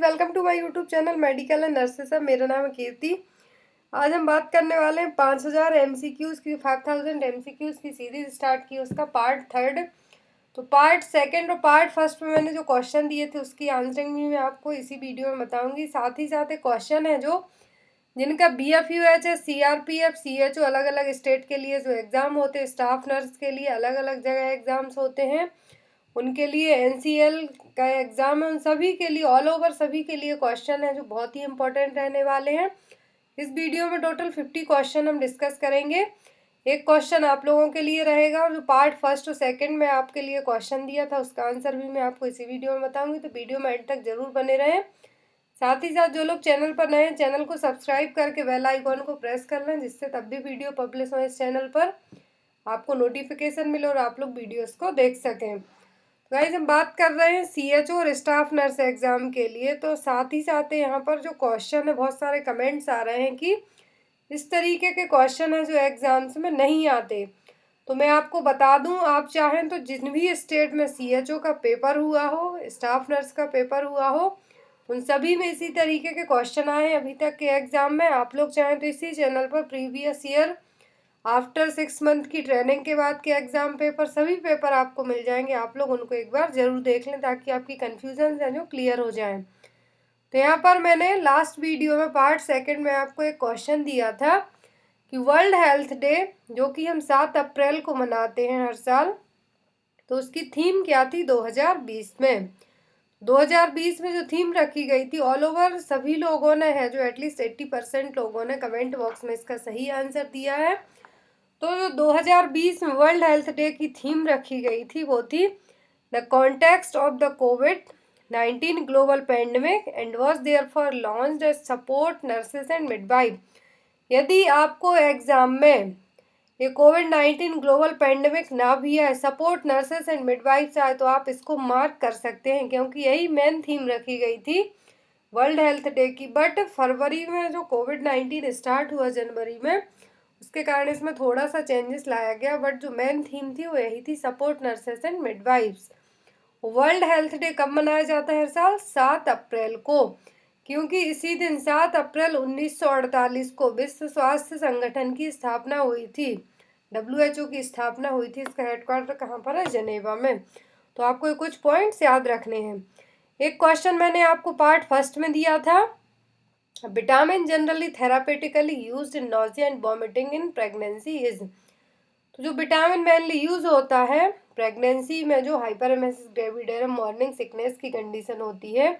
Welcome to my YouTube channel medical and nurses. मेरा नाम है कीर्ति। आज हम बात करने वाले हैं 5000 एमसीक्यूज़ की 5000 एमसीक्यूज़ की सीरीज स्टार्ट की, उसका पार्ट थर्ड। तो पार्ट सेकंड और पार्ट फर्स्ट में मैंने जो क्वेश्चन दिए थे उसकी आंसरिंग भी मैं आपको इसी वीडियो में बताऊंगी। साथ ही साथ एक क्वेश्चन है जो जिनका BFUH है, CRPF, CHO अलग अलग स्टेट के लिए जो एग्ज़ाम होते हैं, स्टाफ नर्स के लिए अलग अलग जगह एग्ज़ाम्स होते हैं, उनके लिए NCL का एग्ज़ाम है, उन सभी के लिए ऑल ओवर सभी के लिए क्वेश्चन है जो बहुत ही इंपॉर्टेंट रहने वाले हैं। इस वीडियो में टोटल 50 क्वेश्चन हम डिस्कस करेंगे। एक क्वेश्चन आप लोगों के लिए रहेगा और जो पार्ट फर्स्ट और सेकंड में आपके लिए क्वेश्चन दिया था उसका आंसर भी मैं आपको इसी वीडियो में बताऊंगी, तो वीडियो में एंड तक जरूर बने रहें। साथ ही साथ जो लोग चैनल पर नए हैं, चैनल को सब्सक्राइब करके बेल आइकॉन को प्रेस कर लें, जिससे तब भी वीडियो पब्लिश हो इस चैनल पर आपको नोटिफिकेशन मिले और आप लोग वीडियोस को देख सकें। गाइस हम बात कर रहे हैं CHO और स्टाफ नर्स एग्जाम के लिए। तो साथ ही साथ यहाँ पर जो क्वेश्चन है, बहुत सारे कमेंट्स आ रहे हैं कि इस तरीके के क्वेश्चन है जो एग्जाम्स में नहीं आते। तो मैं आपको बता दूं, आप चाहें तो जिन भी स्टेट में CHO का पेपर हुआ हो, स्टाफ नर्स का पेपर हुआ हो, उन सभी में इसी तरीके के क्वेश्चन आए हैं अभी तक के एग्जाम में। आप लोग चाहें तो इसी चैनल पर प्रीवियस ईयर आफ्टर 6 मंथ की ट्रेनिंग के बाद के एग्जाम पेपर, सभी पेपर आपको मिल जाएंगे। आप लोग उनको एक बार जरूर देख लें ताकि आपकी कन्फ्यूजन है जो क्लियर हो जाए। तो यहाँ पर मैंने लास्ट वीडियो में पार्ट सेकंड में आपको एक क्वेश्चन दिया था कि वर्ल्ड हेल्थ डे जो कि हम 7 अप्रैल को मनाते हैं हर साल, तो उसकी थीम क्या थी 2020 में। 2020 में जो थीम रखी गई थी, ऑल ओवर सभी लोगों ने है जो एटलीस्ट 80% लोगों ने कमेंट बॉक्स में इसका सही आंसर दिया है। तो जो 2020 में वर्ल्ड हेल्थ डे की थीम रखी गई थी वो थी the context of the COVID-19 global pandemic and was there for launch as support nurses and midwife. यदि आपको एग्जाम में ये COVID-19 ग्लोबल पेंडेमिक ना भी है, सपोर्ट नर्सेस एंड मिडवाइफ्स आए, तो आप इसको मार्क कर सकते हैं क्योंकि यही मेन थीम रखी गई थी वर्ल्ड हेल्थ डे की। बट फरवरी में जो COVID-19 स्टार्ट हुआ जनवरी में, उसके कारण इसमें थोड़ा सा चेंजेस लाया गया, बट जो मेन थीम थी वो यही थी, support nurses and midwives. World health day कब मनाया जाता है हर साल? 7 अप्रैल को, क्योंकि इसी दिन 7 अप्रैल 1948 को विश्व स्वास्थ्य संगठन की स्थापना हुई थी। WHO की स्थापना हुई थी। इसका हेडक्वार्टर कहाँ पर है? जनेवा में। तो आपको ये कुछ पॉइंट्स याद रखने हैं। एक क्वेश्चन मैंने आपको पार्ट फर्स्ट में दिया था, vitamin generally therapeutically used in nausea and vomiting in pregnancy is. तो जो विटामिन मेनली यूज होता है प्रेगनेंसी में, जो हाइपरमेसिस ग्रेविडेरम मॉर्निंग सिकनेस की कंडीशन होती है,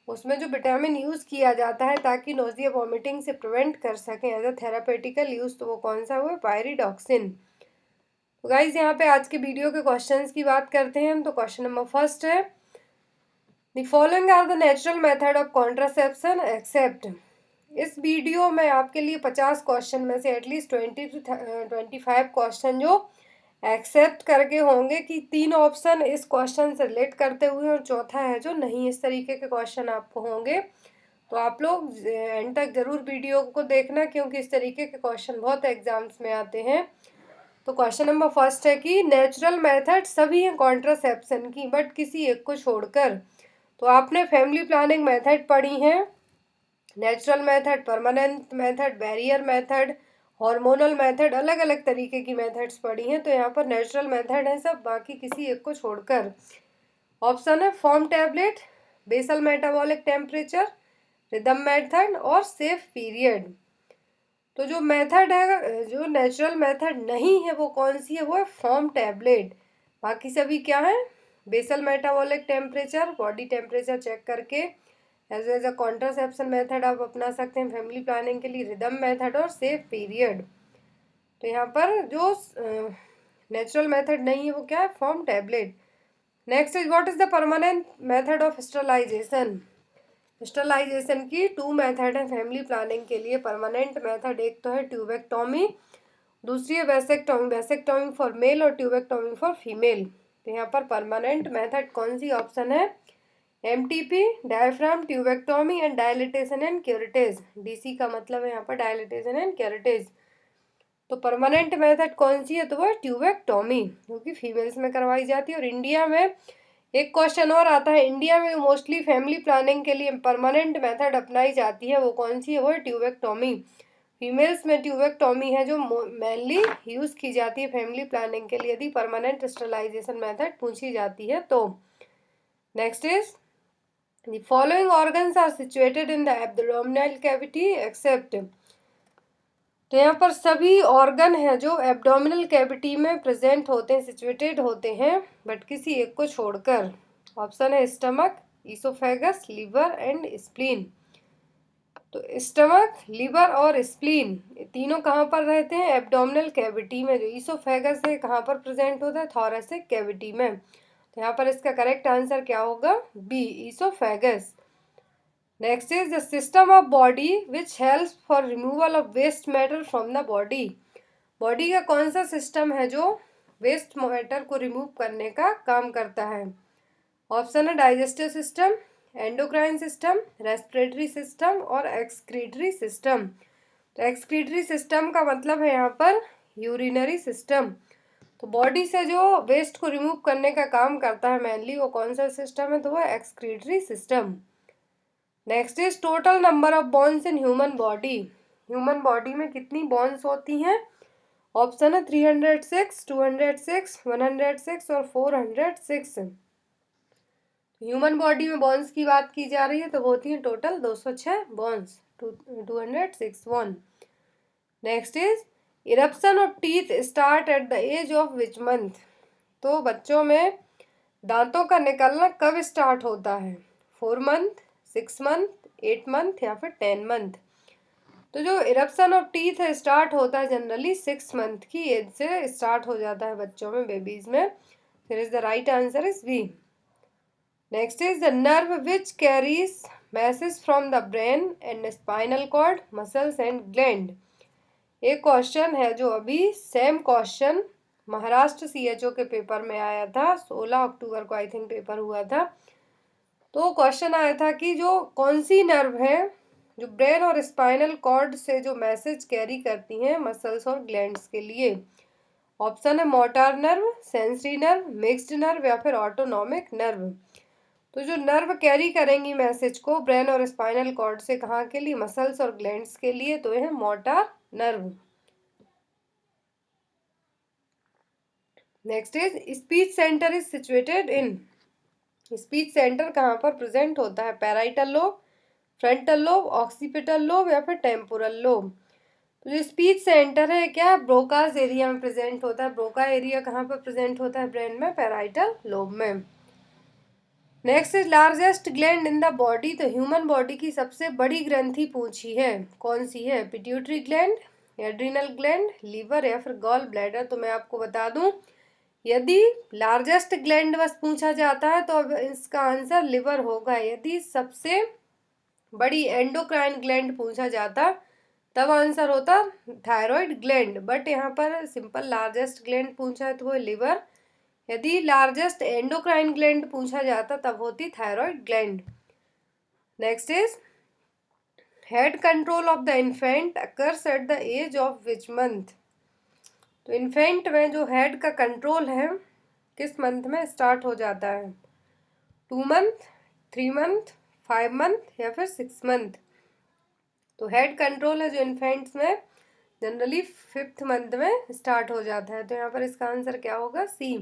उसमें जो विटामिन यूज किया जाता है ताकि नोजिया वॉमिटिंग से प्रिवेंट कर सकें एज अ थेरापेटिकल यूज, तो वो कौन सा हुआ? पायरिडॉक्सिन। तो गाइज यहाँ पे आज के वीडियो के क्वेश्चंस की बात करते हैं। तो क्वेश्चन नंबर फर्स्ट है, the following are the natural method of contraception except. इस वीडियो में आपके लिए 50 क्वेश्चन में से एटलीस्ट 20 to 25 क्वेश्चन जो एक्सेप्ट करके होंगे कि 3 ऑप्शन इस क्वेश्चन से रिलेट करते हुए और चौथा है जो नहीं, इस तरीके के क्वेश्चन आपको होंगे। तो आप लोग एंड तक जरूर वीडियो को देखना क्योंकि इस तरीके के क्वेश्चन बहुत एग्जाम्स में आते हैं। तो क्वेश्चन नंबर फर्स्ट है कि नेचुरल मेथड सभी हैं कॉन्ट्रासेप्शन की, बट किसी एक को छोड़कर। तो आपने फैमिली प्लानिंग मेथड पढ़ी है, natural method, permanent method, barrier method, hormonal method, अलग अलग तरीके की मेथड्स पढ़ी हैं। तो यहाँ पर नेचुरल मेथड है सब, बाकी किसी एक को छोड़कर। ऑप्शन है foam tablet, basal metabolic temperature, rhythm method और सेफ पीरियड। तो जो मेथड है, जो नेचुरल मेथड नहीं है वो कौन सी है? वो है फॉर्म टैबलेट। बाकी सभी क्या है? Basal metabolic temperature, body temperature check करके एज अ कॉन्ट्रासेप्शन मेथड आप अपना सकते हैं फैमिली प्लानिंग के लिए, रिदम मेथड और सेफ पीरियड। तो यहाँ पर जो नेचुरल मेथड नहीं है वो क्या है? Foam tablet. Next is what is the permanent method of sterilisation. Sterilisation की 2 मेथड है फैमिली प्लानिंग के लिए। परमानेंट मेथड एक तो है ट्यूबेक्टोमी, दूसरी है वैसेक्टोमी। वैसेक्टोमी फॉर मेल और ट्यूबेक्टोमी फॉर फीमेल। तो यहाँ पर परमानेंट मेथड कौन सी ऑप्शन है? MTP, diaphragm tubectomy and dilatation and curettage. DC का मतलब है यहाँ पर डायलिटेशन एंड क्यूरेटेज। तो परमानेंट मेथड कौन सी है? तो वह ट्यूबेक्टोमी, जो कि फीमेल्स में करवाई जाती है। और इंडिया में एक क्वेश्चन और आता है, इंडिया में मोस्टली फैमिली प्लानिंग के लिए परमानेंट मेथड अपनाई जाती है, वो कौन सी है? वो है ट्यूबेक्टोमी। फीमेल्स में ट्यूबेक्टोमी है जो मेनली यूज़ की जाती है फैमिली प्लानिंग के लिए, यदि परमानेंट स्टरलाइजेशन मेथड पूछी जाती है तो। Next is the following organs are situated in the abdominal cavity except. तो यहाँ पर सभी ऑर्गन हैं जो एब्डोमिनल कैविटी में प्रेजेंट होते हैं, सिचुएटेड होते हैं, बट किसी एक को छोड़कर। ऑप्शन है stomach, oesophagus, liver and spleen. तो स्टमक, लीवर और स्प्लीन ये तीनों कहाँ पर रहते हैं? एब्डोमिनल कैविटी में। जो ईसोफेगस है कहाँ पर प्रेजेंट होता है? थोरैसिक कैविटी में। तो यहाँ पर इसका करेक्ट आंसर क्या होगा? B, oesophagus. Next is the system of body which helps for removal of waste matter from the body. Body का कौन सा सिस्टम है जो वेस्ट मैटर को रिमूव करने का काम करता है? ऑप्शन है digestive system, endocrine system, respiratory system और एक्सक्रीटरी सिस्टम। तो एक्सक्रीटरी सिस्टम का मतलब है यहाँ पर यूरिनरी सिस्टम। तो बॉडी से जो वेस्ट को रिमूव करने का काम करता है मेनली, वो कौन सा सिस्टम है? तो वो excretory system. Next is total number of bones in human body. Human body में कितनी बोन्स होती हैं? ऑप्शन है 306, 206, 106 और 406। ह्यूमन बॉडी में बोन्स की बात की जा रही है तो वो होती है total 206 bones, 206 bone. Next is eruption of teeth start at the age of which month. तो बच्चों में दांतों का निकलना कब स्टार्ट होता है? 4 मंथ, 6 मंथ, 8 मंथ या फिर 10 मंथ। तो जो इरप्शन ऑफ टीथ है स्टार्ट होता है जनरली 6 मंथ की एज से स्टार्ट हो जाता है बच्चों में, बेबीज में। फिर is the right answer is B. Next is the nerve which carries message from the brain and spinal cord, muscles and gland. एक क्वेश्चन है जो अभी सेम क्वेश्चन महाराष्ट्र सीएचओ के पेपर में आया था, 16 अक्टूबर को आई थिंक पेपर हुआ था। तो क्वेश्चन आया था कि जो कौन सी नर्व है जो ब्रेन और स्पाइनल कॉर्ड से जो मैसेज कैरी करती हैं मसल्स और ग्लैंड्स के लिए। ऑप्शन है motor nerve, sensory nerve, mixed nerve या फिर ऑटोनॉमिक नर्व। तो जो नर्व कैरी करेंगी मैसेज को ब्रेन और स्पाइनल कॉर्ड से, कहाँ के लिए? मसल्स और ग्लैंड्स के लिए। तो यह motor nerve. Next is speech centre is situated in. Speech centre कहाँ पर प्रेजेंट होता है? Parietal lobe, frontal lobe, occipital lobe या फिर टेम्पोरल लोब। तो जो स्पीच सेंटर है क्या ब्रोकास एरिया में प्रेजेंट होता है। ब्रोका एरिया कहाँ पर प्रेजेंट होता है? ब्रेन में, पैराइटल लोब में। Next is largest gland in the body. तो ह्यूमन बॉडी की सबसे बड़ी ग्रंथि पूछी है, कौन सी है? Pituitary gland, adrenal gland, liver या फिर गॉल ब्लैडर। तो मैं आपको बता दूं, यदि लार्जेस्ट ग्लैंड बस पूछा जाता है तो अब इसका आंसर लिवर होगा। यदि सबसे बड़ी एंडोक्राइन ग्लैंड पूछा जाता तब आंसर होता थायराइड ग्लैंड, बट यहाँ पर सिंपल लार्जेस्ट ग्लैंड पूछा है तो वो लिवर। यदि लार्जेस्ट एंडोक्राइन ग्लैंड पूछा जाता तब होती thyroid gland. Next is head control of the infant occurs at the age of which month. तो इन्फेंट में जो हेड का कंट्रोल है किस मंथ में स्टार्ट हो जाता है? 2 मंथ, 3 मंथ, 5 मंथ या फिर 6 मंथ। तो हेड कंट्रोल है जो इन्फेंट्स में जनरली 5th मंथ में स्टार्ट हो जाता है। तो यहाँ पर इसका आंसर क्या होगा? C.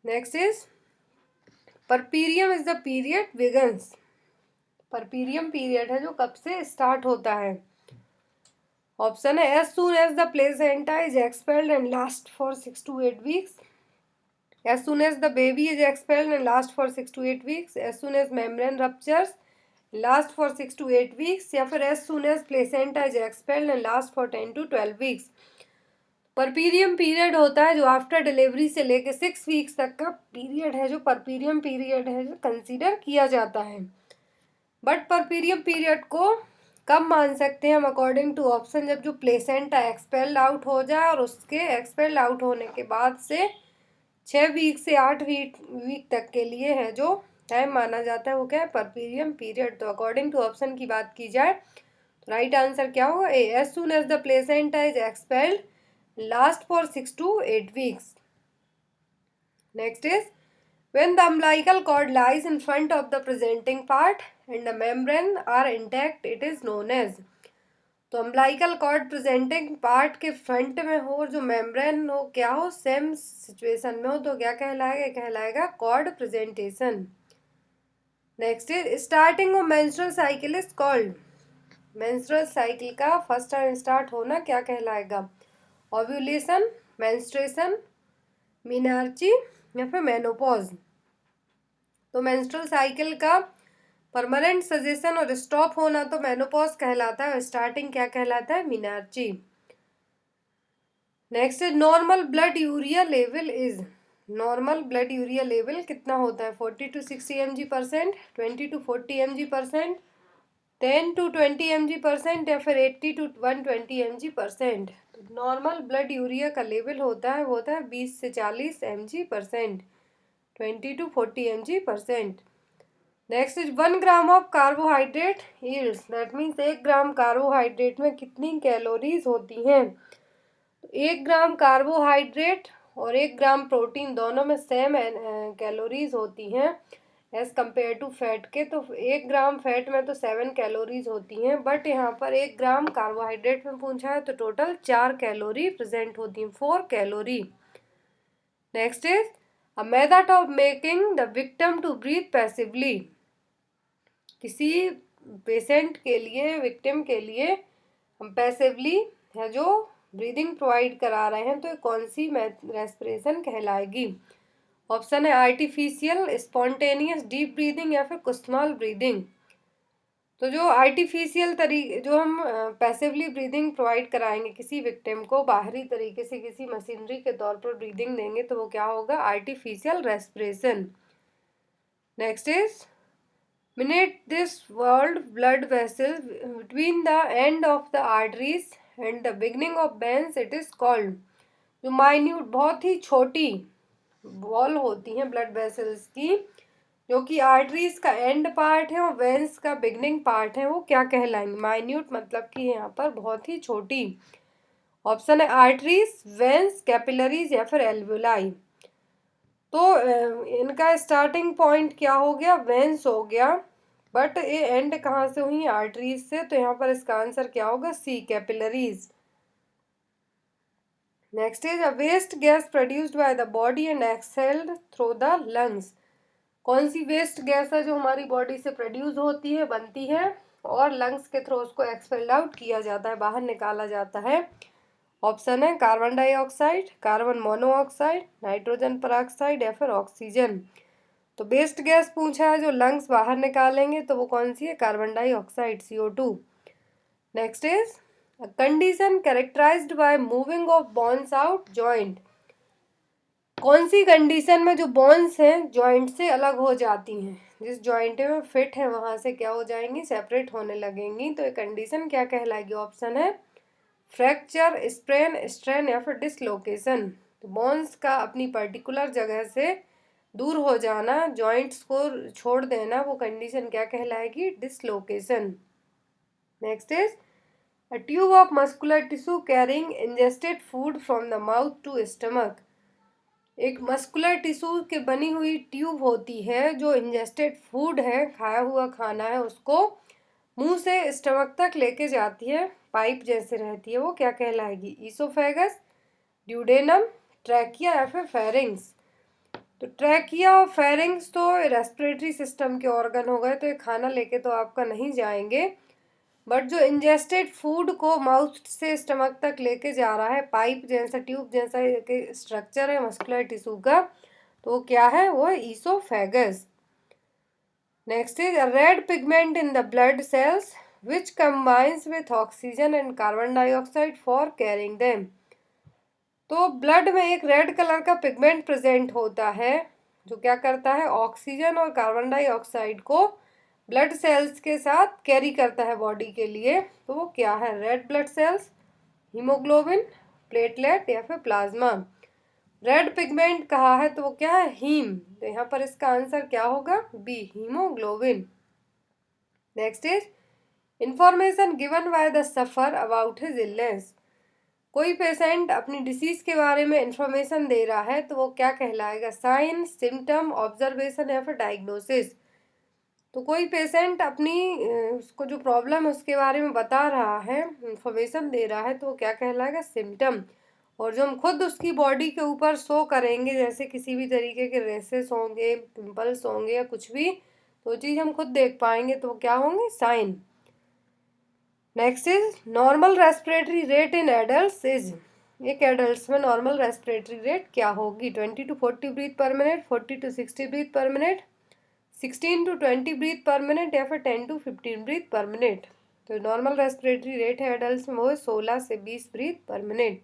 Next is puerperium is the period begins. Puerperium period है जो कब से स्टार्ट होता है? ऑप्शन है as soon as the placenta is expelled and last for 6 to 8 weeks, as soon as the baby is expelled and last for 6 to 8 weeks, as soon as membrane ruptures last for 6 to 8 weeks, या फिर as soon as placenta is expelled and last for 10 to 12 weeks। Puerperium period होता है जो after delivery से लेके 6 weeks तक का period है, जो परपीरियम पीरियड है जो कंसीडर किया जाता है। बट परपीरियम पीरियड को कब मान सकते हैं हम? अकॉर्डिंग टू ऑप्शन, जब जो प्लेसेंटा एक्सपेल्ड आउट हो जाए और उसके एक्सपेल्ड आउट होने के बाद से 6 वीक से 8 वीक तक के लिए है जो टाइम माना जाता है, वो क्या है? Puerperium period. तो अकॉर्डिंग टू ऑप्शन की बात की जाए तो राइट आंसर क्या होगा? A, as soon as the placenta is expelled last for 6 to 8 weeks। Next is when the umbilical cord lies in front of the presenting part and the membrane are intact, it is known as। तो umbilical cord presenting part के front में हो और जो membrane हो क्या हो, same situation में हो, तो क्या कहलाएगा, कहलाएगा cord presentation. Next is starting of menstrual cycle is called. Menstrual cycle का फर्स्ट टाइम स्टार्ट होना क्या कहलाएगा, ओव्यूलेशन, मेंस्ट्रुएशन, मीनार्ची या फिर मेनोपॉज। तो मेंस्ट्रुअल साइकिल का परमानेंट सजेशन और स्टॉप होना तो मेनोपॉज कहलाता है और स्टार्टिंग क्या कहलाता है, menarche. Next is normal blood urea level is. Normal blood urea level कितना होता है, 40 to 60 mg%, 20 to 40 mg%, 10 to 20 mg% या फिर 80 to 120 mg%। Normal blood urea का लेवल होता है 20 से 40 mg%, 20 to 40 mg%। Next is 1 gram of carbohydrate yields, that means 1 gram carbohydrate में कितनी कैलोरीज होती हैं। 1 ग्राम कार्बोहाइड्रेट और 1 ग्राम प्रोटीन दोनों में सेम कैलोरीज होती हैं एज कम्पेयर टू फैट के। तो 1 ग्राम फैट में तो 7 कैलोरीज होती हैं, बट यहाँ पर 1 ग्राम कार्बोहाइड्रेट में पूछा है तो टोटल 4 कैलोरी प्रेजेंट होती हैं, 4 calorie. Next is a method of making the victim to breathe passively. किसी पेशेंट के लिए, विक्टिम के लिए हम पैसिवली है जो ब्रीदिंग प्रोवाइड करा रहे हैं, तो कौन सी रेस्पिरेशन कहलाएगी। ऑप्शन है आर्टिफिशियल, स्पॉन्टेनियस, डीप ब्रीदिंग या फिर कुस्माल ब्रीदिंग। तो जो आर्टिफिशियल तरीके, जो हम पैसिवली ब्रीदिंग प्रोवाइड कराएंगे किसी विक्टिम को, बाहरी तरीके से किसी मशीनरी के तौर पर ब्रीदिंग देंगे, तो वो क्या होगा, artificial respiration. Next is minute this walled blood vessels between the end of the arteries and the beginning of veins, it is called। जो माइन्यूट, बहुत ही छोटी वॉल होती हैं ब्लड वेसल्स की, जो कि आर्टरीज का एंड पार्ट है और वेंस का बिगनिंग पार्ट है, वो क्या कहलाएंगे। माइन्यूट मतलब कि यहाँ पर बहुत ही छोटी। ऑप्शन है आर्टरीज, वेंस, कैपिलरीज या फिर एल्वुलाई। तो इनका स्टार्टिंग पॉइंट क्या हो गया, वेंस हो गया, बट ये एंड कहाँ से हुई, आर्टरीज से। तो यहाँ पर इसका आंसर क्या होगा, C, capillaries. Next is a waste gas produced by the body and exhaled through the lungs. कौन सी वेस्ट गैस है जो हमारी बॉडी से प्रोड्यूस होती है, बनती है और लंग्स के थ्रू उसको एक्सपेल्ड आउट किया जाता है, बाहर निकाला जाता है। ऑप्शन है carbon dioxide, carbon monoxide, nitrogen peroxide या फिर ऑक्सीजन। तो बेस्ट गैस पूछा है जो लंग्स बाहर निकालेंगे, तो वो कौन सी है, carbon dioxide, CO2। Next is a condition characterized by moving of bones out joint. कौन सी कंडीशन में जो बोन्स हैं जॉइंट से अलग हो जाती हैं, जिस जॉइंट में फिट है वहां से क्या हो जाएंगी, सेपरेट होने लगेंगी, तो ये कंडीशन क्या कहलाएगी। ऑप्शन है फ्रैक्चर, स्प्रेन, स्ट्रेन या फिर डिसलोकेशन। तो बोन्स का अपनी पर्टिकुलर जगह से दूर हो जाना, जॉइंट्स को छोड़ देना, वो कंडीशन क्या कहलाएगी, dislocation. Next is a tube of muscular tissue carrying ingested food from the mouth to stomach. एक मस्कुलर टिश्यू के बनी हुई ट्यूब होती है जो इंजेस्टेड फूड है, खाया हुआ खाना है, उसको मुंह से स्टमक तक लेके जाती है, पाइप जैसे रहती है, वो क्या कहलाएगी, ईसोफेगस, ड्यूडेनम, ट्रैकिया या फिर फेरिंग्स। तो ट्रैकिया और फेरिंग्स तो रेस्पिरेटरी सिस्टम के ऑर्गन हो गए, तो ये खाना लेके तो आपका नहीं जाएंगे, बट जो इंजेस्टेड फूड को माउथ से स्टमक तक लेके जा रहा है, पाइप जैसा, ट्यूब जैसा स्ट्रक्चर है मस्कुलर टिश्यू का, तो क्या है, वो oesophagus. Next is a red pigment in the blood cells which combines with oxygen and carbon dioxide for carrying them. तो ब्लड में एक रेड कलर का पिगमेंट प्रेजेंट होता है जो क्या करता है, ऑक्सीजन और कार्बन डाइऑक्साइड को ब्लड सेल्स के साथ कैरी करता है बॉडी के लिए। तो वो क्या है, red blood cells, haemoglobin, platelet या फिर प्लाज्मा। रेड पिगमेंट कहा है तो वो क्या है, हीम। तो यहाँ पर इसका आंसर क्या होगा, B, haemoglobin. Next is information given by the suffer about his illness. कोई पेशेंट अपनी डिसीज के बारे में इंफॉर्मेशन दे रहा है तो वो क्या कहलाएगा? साइन, सिम्टम, ऑब्जर्वेशन या फिर डायग्नोसिस। तो कोई पेशेंट अपनी उसको जो प्रॉब्लम है उसके बारे में बता रहा है, इंफॉर्मेशन दे रहा है, तो वो क्या कहलाएगा? सिम्टम। और जो हम खुद उसकी बॉडी के ऊपर शो करेंगे, जैसे किसी भी तरीके के रेसेस होंगे, पिंपल्स होंगे या कुछ भी, तो चीज़ हम खुद देख पाएंगे, तो क्या होंगे? Sign. Next is normal respiratory rate in adult is. एक एडल्ट में नॉर्मल रेस्पिरेटरी रेट क्या होगी? 20 to 40 breath per minute, 40 to 60 breath per minute, 16 to 20 breath per minute या फिर 10 to 15 ब्रीथ पर मिनट। तो नॉर्मल रेस्पिरेटरी रेट है adult में वो है 16 से 20 breath per minute.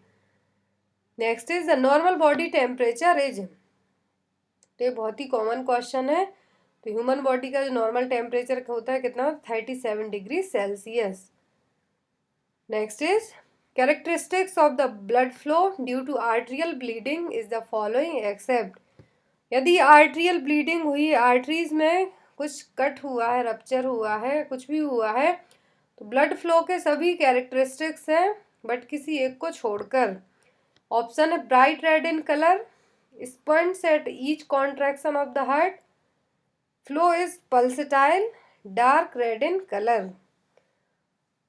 Next is the normal body temperature is. तो ये बहुत ही कॉमन क्वेश्चन है। तो ह्यूमन बॉडी का जो नॉर्मल टेम्परेचर होता है कितना? 37 degree Celsius. Next is characteristics of the blood flow due to arterial bleeding is the following except. यदि आर्ट्रियल ब्लीडिंग हुई, आर्टरीज में कुछ कट हुआ है, रप्चर हुआ है, कुछ भी हुआ है, तो ब्लड फ्लो के सभी कैरेक्टरिस्टिक्स हैं बट किसी एक को छोड़कर। ऑप्शन है bright red in colour, spurts at each contraction of the heart, flow is pulsatile, dark red in colour.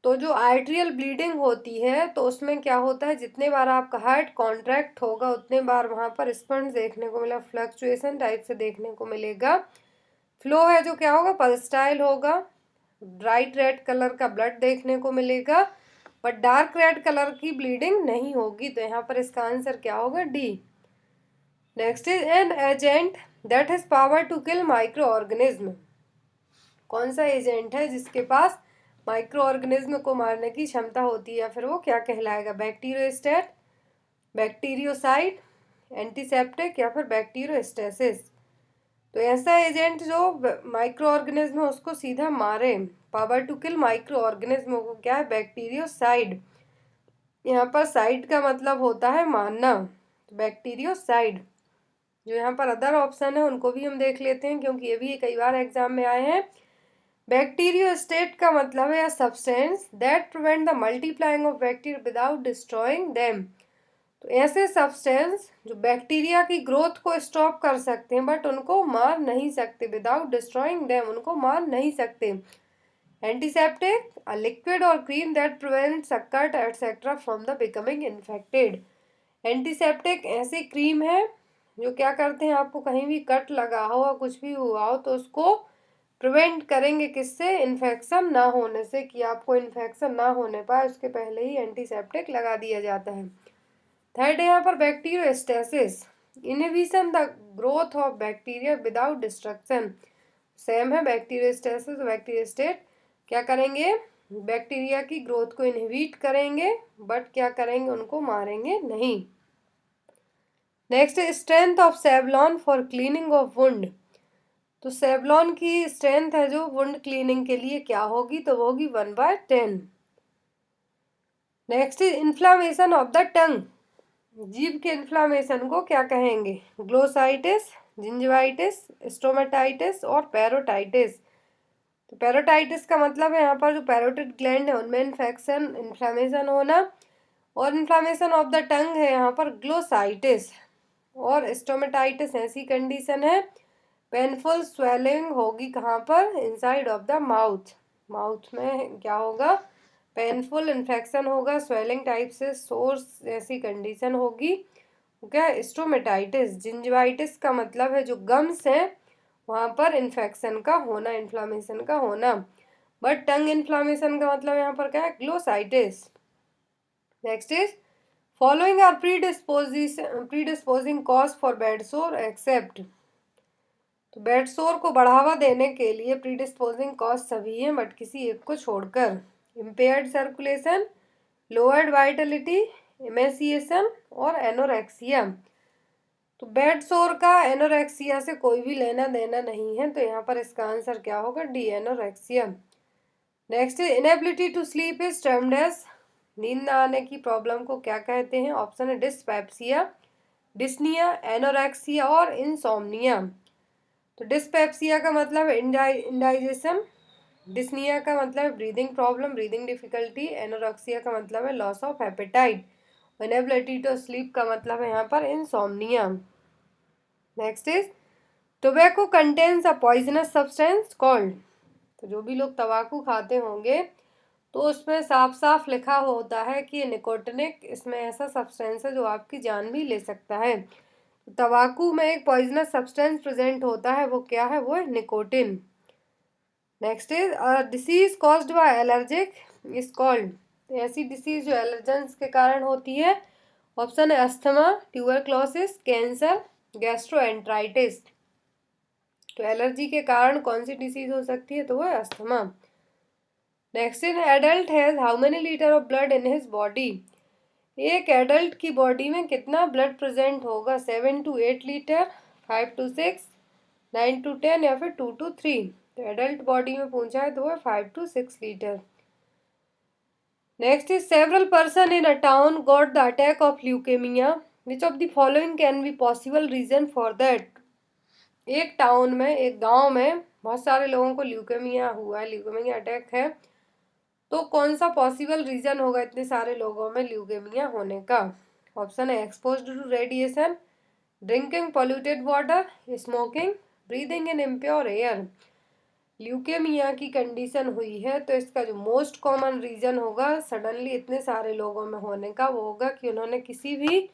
तो जो आर्ट्रियल ब्लीडिंग होती है तो उसमें क्या होता है, जितने बार आपका हार्ट कॉन्ट्रैक्ट होगा उतने बार वहाँ पर स्पंट्स देखने को मिला, फ्लक्चुएशन टाइप से देखने को मिलेगा। फ्लो है जो क्या होगा? पल्सेटाइल होगा, ब्राइट रेड कलर का ब्लड देखने को मिलेगा, बट डार्क रेड कलर की ब्लीडिंग नहीं होगी। तो यहाँ पर इसका आंसर क्या होगा? D. Next is an agent that has power to kill microorganism. कौन सा एजेंट है जिसके पास माइक्रो ऑर्गेनिज्म को मारने की क्षमता होती है, या फिर वो क्या कहलाएगा? बैक्टीरियोस्टेट, बैक्टीरियोसाइड, एंटीसेप्टिक या फिर बैक्टीरियोस्टेसिस। तो ऐसा एजेंट जो माइक्रो ऑर्गेनिज्म है उसको सीधा मारे, power to kill microorganism को क्या है? बैक्टीरियोसाइड। यहाँ पर साइड का मतलब होता है मारना, तो बैक्टीरियोसाइड। जो यहाँ पर अदर ऑप्शन है उनको भी हम देख लेते हैं क्योंकि ये भी कई बार एग्जाम में आए हैं। बैक्टीरियोस्टेट का मतलब है substance that prevent the multiplying of bacteria without destroying them. तो ऐसे सब्सटेंस जो बैक्टीरिया की ग्रोथ को स्टॉप कर सकते हैं बट उनको मार नहीं सकते, विदाउट डिस्ट्रॉइंग देम, उनको मार नहीं सकते। एंटीसेप्टिक, अ लिक्विड और cream that prevents a cut etcetera from the becoming infected. Antiseptic ऐसी क्रीम है जो क्या करते हैं, आपको कहीं भी कट लगा हो और कुछ भी हुआ हो तो उसको प्रिवेंट करेंगे, किससे? इन्फेक्शन ना होने से, कि आपको इन्फेक्शन ना होने पाए उसके पहले ही एंटीसेप्टिक लगा दिया जाता है। थर्ड है यहाँ पर bacteriostasis, inhibition the growth of bacteria without destruction. Same है बैक्टीरियोस्टेसिस, बैक्टीरियोस्टेट क्या करेंगे? बैक्टीरिया की ग्रोथ को इनहिबिट करेंगे बट क्या करेंगे? उनको मारेंगे नहीं। Next strength of Savlon for cleaning of wound. तो सेवलॉन की स्ट्रेंथ है जो वुंड क्लीनिंग के लिए क्या होगी? तो वो होगी 1/10। Next is inflammation of the tongue. जीभ के इन्फ्लामेशन को क्या कहेंगे? ग्लोसाइटिस, जिंजिवाइटिस, स्टोमेटाइटिस और पैरोटाइटिस। तो पैरोटाइटिस का मतलब है यहाँ पर जो पैरोटिड ग्लैंड है उनमें इन्फ्लामेशन होना, और इन्फ्लामेशन ऑफ द टंग है यहाँ पर ग्लोसाइटिस। और स्टोमेटाइटिस ऐसी कंडीशन है पेनफुल स्वेलिंग होगी कहाँ पर? Inside of the mouth. Mouth में क्या होगा? पेनफुल इन्फेक्शन होगा, स्वेलिंग टाइप से सोर्स ऐसी कंडीशन होगी, क्या? स्टोमेटाइटिस। जिंजिवाइटिस का मतलब है जो गम्स हैं वहाँ पर इन्फेक्शन का होना, इन्फ्लामेशन का होना, बट टंग इन्फ्लामेशन का मतलब यहाँ पर क्या है? Glossitis. Next is following are predisposing cause for bed sore except. तो बेड सोर को बढ़ावा देने के लिए प्रीडिस्पोजिंग कॉज सभी हैं बट किसी एक को छोड़कर। Impaired circulation, lowered Vitality, emaciation और एनोरेक्सिया। तो बेड सोर का एनोरेक्सिया से कोई भी लेना देना नहीं है, तो यहाँ पर इसका आंसर क्या होगा? D, anorexia. Next is inability to sleep is termed as. नींद न आने की प्रॉब्लम को क्या कहते हैं? ऑप्शन है डिस्पेप्सिया, डिस्निया, एनोरेक्सिया और इंसोम्निया। तो डिस्पेप्सिया का मतलब है इंडाइजेशन, डिस्निया का मतलब है breathing problem, breathing difficulty, anorexia का मतलब है loss of appetite inability to sleep का मतलब है यहाँ पर insomnia. Next is tobacco contains a poisonous substance called. तो जो भी लोग तंबाकू खाते होंगे तो उसमें साफ साफ लिखा होता है कि ये निकोटिनिक, इसमें ऐसा सब्सटेंस है जो आपकी जान भी ले सकता है। तंबाकू में एक पॉइजनस सब्सटेंस प्रेजेंट होता है, वो क्या है? वो है nicotine. Next is disease caused by allergic is called. ऐसी डिसीज जो एलर्जेंस के कारण होती है, ऑप्शन है अस्थमा, ट्यूबरक्लोसिस, कैंसर, गैस्ट्रोएंटराइटिस। तो एलर्जी के कारण कौन सी डिसीज हो सकती है? तो वो है asthma. Next in adult has how many litre of blood in his body. एक एडल्ट की बॉडी में कितना ब्लड प्रेजेंट होगा? 7 to 8 लीटर, 5 to 6, 9 to 10 या फिर 2 to 3। तो एडल्ट बॉडी में पूछा है तो वो 5 to 6 litre. Next is several person in a town got the attack of leukaemia, which of the following can be possible reason for that. एक town में, एक गांव में बहुत सारे लोगों को ल्यूकेमिया हुआ है, ल्यूकेमिया अटैक है, तो कौन सा पॉसिबल रीजन होगा इतने सारे लोगों में ल्यूकेमिया होने का? ऑप्शन है exposed to radiation, drinking polluted water, smoking, breathing in impure air. Leukaemia की कंडीशन हुई है तो इसका जो मोस्ट कॉमन रीजन होगा सडनली इतने सारे लोगों में होने का, वो होगा कि उन्होंने किसी भी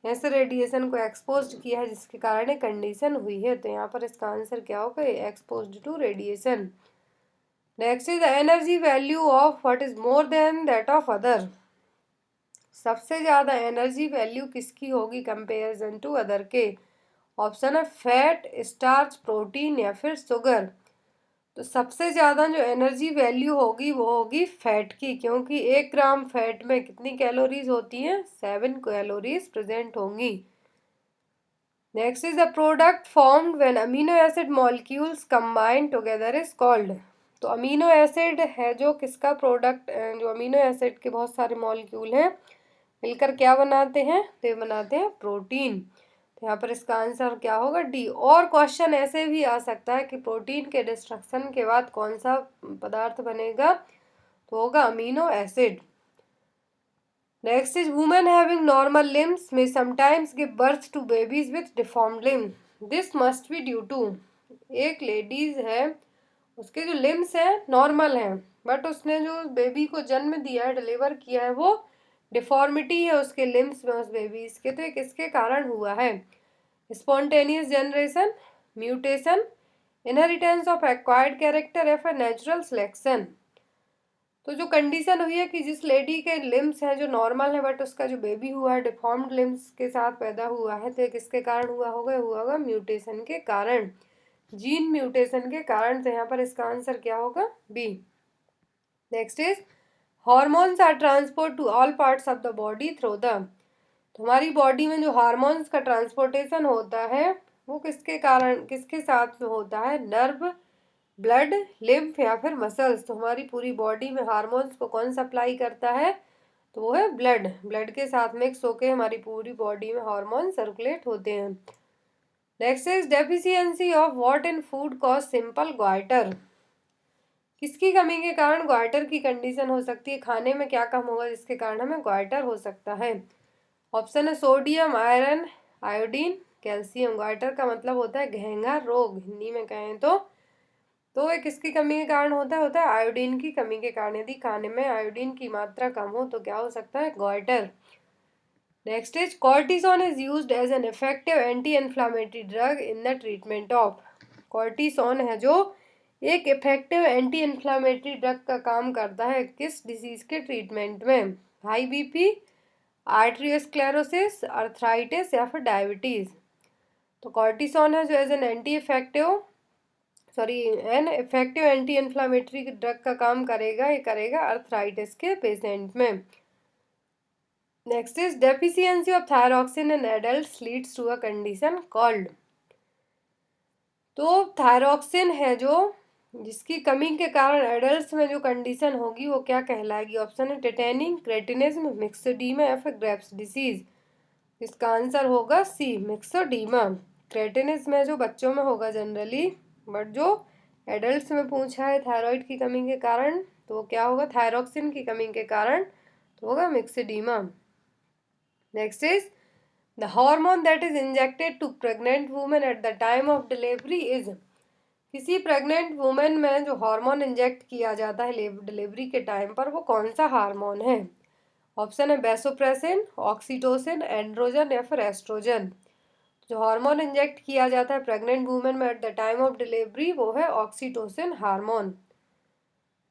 ऐसे रेडिएशन को एक्सपोज किया है जिसके कारण एक कंडीशन हुई है। तो यहाँ पर इसका आंसर क्या होगा? Expose to radiation. Next is the energy value of what is more than that of other. सबसे ज़्यादा एनर्जी वैल्यू किसकी होगी कंपेरिजन टू अदर के? ऑप्शन है फैट, स्टार्च, प्रोटीन या फिर शुगर। तो सबसे ज़्यादा जो एनर्जी वैल्यू होगी वो होगी फैट की, क्योंकि 1 ग्राम फैट में कितनी कैलोरीज होती हैं? 7 कैलोरीज प्रेजेंट होंगी। Next is the product formed when amino acid molecules combine together is called. तो अमीनो एसिड है जो किसका प्रोडक्ट, जो अमीनो एसिड के बहुत सारे मॉलिक्यूल हैं मिलकर क्या बनाते हैं? तो ये बनाते हैं प्रोटीन। तो यहाँ पर इसका आंसर क्या होगा? डी। और क्वेश्चन ऐसे भी आ सकता है कि प्रोटीन के डिस्ट्रक्शन के बाद कौन सा पदार्थ बनेगा? तो होगा amino acid. Next is women having normal limbs may sometimes give birth to babies with deformed limbs, this must be due to. एक लेडीज है, उसके जो लिम्स हैं नॉर्मल हैं, बट उसने जो बेबी को जन्म दिया है, डिलीवर किया है, वो डिफॉर्मिटी है उसके लिम्स में उस बेबीज के। तो ये किसके कारण हुआ है? Spontaneous generation, mutation, inheritance of acquired character या फिर नेचुरल सिलेक्शन। तो जो कंडीशन हुई है कि जिस लेडी के लिम्स हैं जो नॉर्मल है बट उसका जो बेबी हुआ है डिफॉर्म्ड लिम्स के साथ पैदा हुआ है, तो ये किसके कारण हुआ होगा म्यूटेशन के कारण, जीन म्यूटेशन के कारण। तो यहाँ पर इसका आंसर क्या होगा? B. Next is hormones are transport to all parts of the body through the. हमारी बॉडी में जो हार्मोन्स का ट्रांसपोर्टेशन होता है वो किसके कारण, किसके साथ में होता है? नर्व, ब्लड, लिम्फ या फिर मसल्स। तो हमारी पूरी बॉडी में हार्मोन्स को कौन सप्लाई करता है? तो वो है ब्लड। ब्लड के साथ मिक्स होकर हमारी पूरी बॉडी में हार्मोन सर्कुलेट होते हैं। Next is deficiency of what in food cause simple goitre. किसकी कमी के कारण ग्वाइटर की कंडीशन हो सकती है? खाने में क्या कम होगा जिसके कारण हमें ग्वाइटर हो सकता है? ऑप्शन है sodium, iron, iodine, calcium. Goitre का मतलब होता है घेंघा रोग, हिंदी में कहें तो ये किसकी कमी के कारण होता है आयोडीन की कमी के कारण। यदि खाने में आयोडीन की मात्रा कम हो तो क्या हो सकता है? Goitre. Next is cortisone is used as an effective anti inflammatory drug in the treatment of. Cortisone है जो एक इफेक्टिव एंटी इन्फ्लामेटरी ड्रग का काम करता है किस डिजीज के ट्रीटमेंट में? हाई बीपी, आर्ट्रियोस्क्लेरोसिस, अर्थराइटिस या फिर डायबिटीज। तो कॉर्टिसोन है जो as an effective anti inflammatory drug का काम करेगा, ये करेगा अर्थराइटिस के पेशेंट में। Next is deficiency of thyroxine in adults leads to a condition called. तो थायरॉक्सिन है जो जिसकी कमी के कारण एडल्ट्स में जो कंडीशन होगी वो क्या कहलाएगी? ऑप्शन है टेटेनी, क्रेटिनिज्म, मिक्सोडीमा या फिर ग्रेव्स डिसीज। इसका आंसर होगा सी, मिक्सोडीमा। क्रेटिनिज्म है जो बच्चों में होगा जनरली, बट जो एडल्ट्स में पूछा है थायराइड की कमी के कारण तो क्या होगा? थायरॉक्सिन की कमी के कारण तो होगा myxoedema. Next is the hormone that is injected to pregnant women at the time of delivery is, किसी प्रेग्नेंट वुमेन में जो हार्मोन इंजेक्ट किया जाता है डिलीवरी के टाइम पर वो कौन सा हार्मोन है? ऑप्शन है वैसोप्रेसिन, ऑक्सीटोसिन, एंड्रोजन या फिर एस्ट्रोजन। जो हार्मोन इंजेक्ट किया जाता है प्रेग्नेंट वुमेन में eight the time of delivery वो है oxytocin hormone.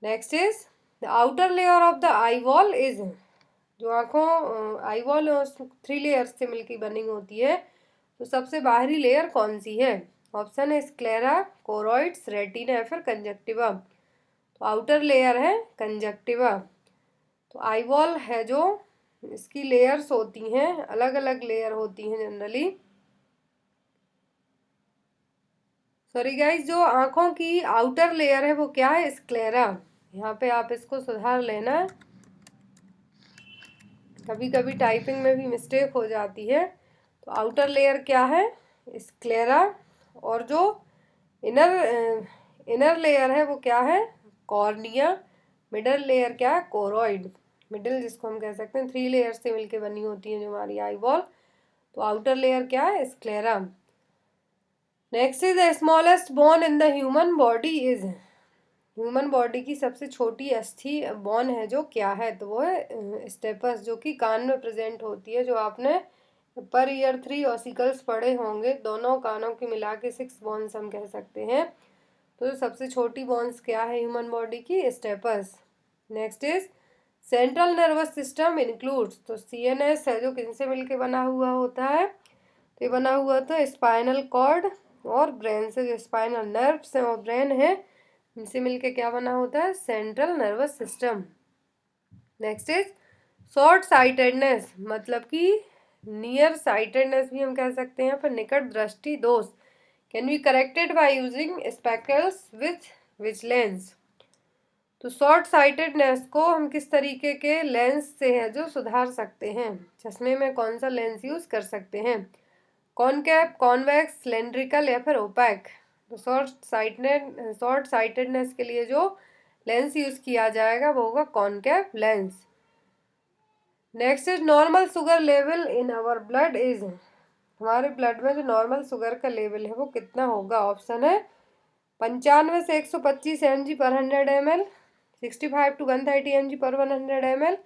Next is the outer layer of the eye wall is, जो आँखों आई वॉल 3 लेयर्स से मिलकर बनी होती है, तो सबसे बाहरी लेयर कौन सी है? ऑप्शन है स्क्लेरा, कोरॉइड्स, रेटिना या फिर कंजक्टिवा। तो आउटर लेयर है कंजक्टिवा। तो आई वॉल है जो, इसकी लेयर्स होती हैं, अलग अलग लेयर होती हैं जनरली। सॉरी गाइज, जो आँखों की आउटर लेयर है वो क्या है? स्क्लेरा। यहाँ पे आप इसको सुधार लेना, कभी कभी टाइपिंग में भी मिस्टेक हो जाती है। तो आउटर लेयर क्या है? स्क्लेरा। और जो इनर लेयर है वो क्या है? कॉर्निया। मिडल लेयर क्या है? कोरॉइड। मिडल जिसको हम कह सकते हैं 3 लेयर से मिलके बनी होती है जो हमारी आई बॉल। तो आउटर लेयर क्या है? Sclera. Next is the smallest bone in the human body is, human body की सबसे छोटी अस्थि बोन है जो क्या है? तो वो है स्टेपस, जो कि कान में प्रेजेंट होती है। जो आपने पर ईयर 3 ऑसिकल्स पढ़े होंगे, दोनों कानों की मिला के 6 बोन्स हम कह सकते हैं। तो सबसे छोटी बोन्स क्या है ह्यूमन बॉडी की? Stapes. Next is central nervous system includes, तो CNS है जो किनसे मिलके बना हुआ होता है? तो ये बना हुआ था स्पाइनल कॉर्ड और ब्रेन से। जो स्पाइनल नर्व्स हैं और ब्रेन है, इनसे मिलके क्या बना होता है? Central nervous system. Next is short sightedness, मतलब कि नियर साइटेडनेस भी हम कह सकते हैं, पर निकट दृष्टि दोष can be corrected by using speckles with which lens. तो शॉर्ट साइटेडनेस को हम किस तरीके के लेंस से है जो सुधार सकते हैं? चश्मे में कौन सा लेंस यूज कर सकते हैं? कॉनकेव, कॉन्वेक्स, सिलेंड्रिकल या फिर ओपैक। तो शॉर्ट साइटेडनेस के लिए जो लेंस यूज किया जाएगा वो होगा concave lens. Next is normal sugar level in our blood is, हमारे ब्लड में जो नॉर्मल शुगर का लेवल है वो कितना होगा? ऑप्शन है 95 से 125 mg पर 100 ml, 65 to 130 mg पर 100 ml,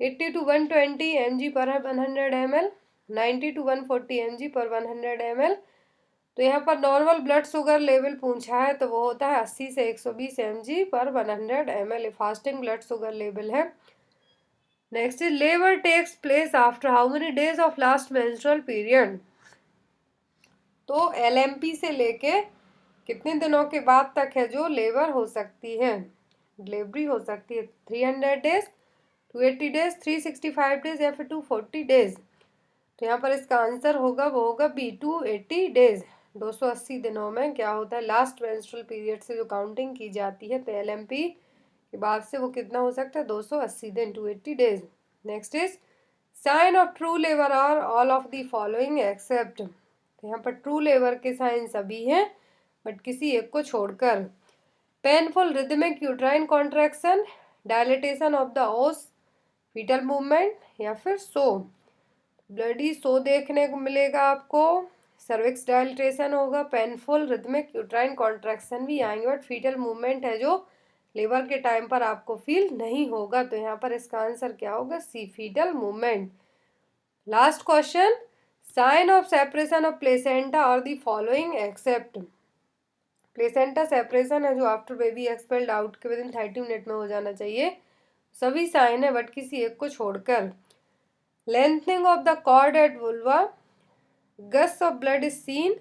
80 to 120 mg पर 100 ml, 90 to 140 mg पर 100 ml। तो यहाँ पर नॉर्मल ब्लड शुगर लेवल पूछा है, तो वो होता है 80 से 120 mg पर 100 ml। Fasting blood sugar level है। Next is labour takes place after how many days of last menstrual period. तो LMP से लेके कितने दिनों के बाद तक है जो लेबर हो सकती है, डिलीवरी हो सकती है? 300 डेज, 280 डेज, 365 डेज या फिर 240 डेज। तो यहाँ पर इसका आंसर होगा वो होगा B, 280 डेज। 280 दिनों में क्या होता है? लास्ट मेंस्ट्रुअल पीरियड से जो काउंटिंग की जाती है, तो LMP के बाद से वो कितना हो सकता है? 280 दिन, 280 days. Next is sign of true labour are all of the following except. तो यहाँ पर ट्रू लेबर के साइन सभी हैं बट किसी एक को छोड़कर। Painful rhythmic uterine contraction, dilatation of the ओस, फीटल मूवमेंट या फिर सो। ब्लडी सो देखने को मिलेगा आपको, सर्विक्स डायलिटेशन होगा, पेनफुल रिदमिक यूट्राइन कॉन्ट्रैक्शन भी आएंगे, बट फीटल मूवमेंट है जो लेबर के टाइम पर आपको फील नहीं होगा। तो यहाँ पर इसका आंसर क्या होगा? C, foetal movement. Last question, sign of separation of placenta are the following except. Placenta separation है जो आफ्टर बेबी एक्सपेल्ड आउट के विदिन 30 मिनट में हो जाना चाहिए, सभी साइन है बट किसी एक को छोड़कर। Lengthening of the cord at vulva, gush of blood is seen,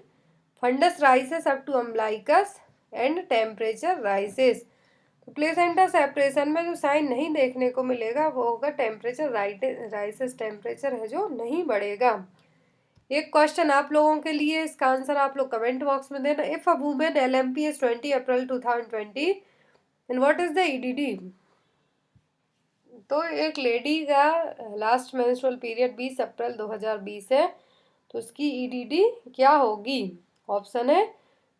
fundus rises up to umbilicus and temperature rises. तो प्लेसेंटा सेपरेशन में जो साइन नहीं देखने को मिलेगा वो होगा टेम्परेचर राइसेस, टेम्परेचर है जो नहीं बढ़ेगा। एक क्वेश्चन आप लोगों के लिए, इसका आंसर आप लोग कमेंट बॉक्स में देना। If a women LMP is 20 April 2020 and what is the EDD। तो एक लेडी का लास्ट मेंस्ट्रुअल पीरियड 20 अप्रैल 2020 है, तो उसकी EDD क्या होगी? ऑप्शन है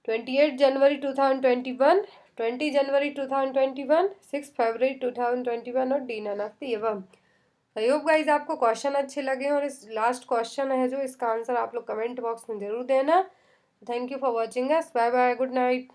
28 जनवरी 2021, 20 जनवरी 2021, 6 फरवरी 2021 और D, none of the above. I hope guys आपको क्वेश्चन अच्छे लगे और इस लास्ट क्वेश्चन है जो इसका आंसर आप लोग कमेंट बॉक्स में जरूर देना। Thank you for watching us, bye bye, good night.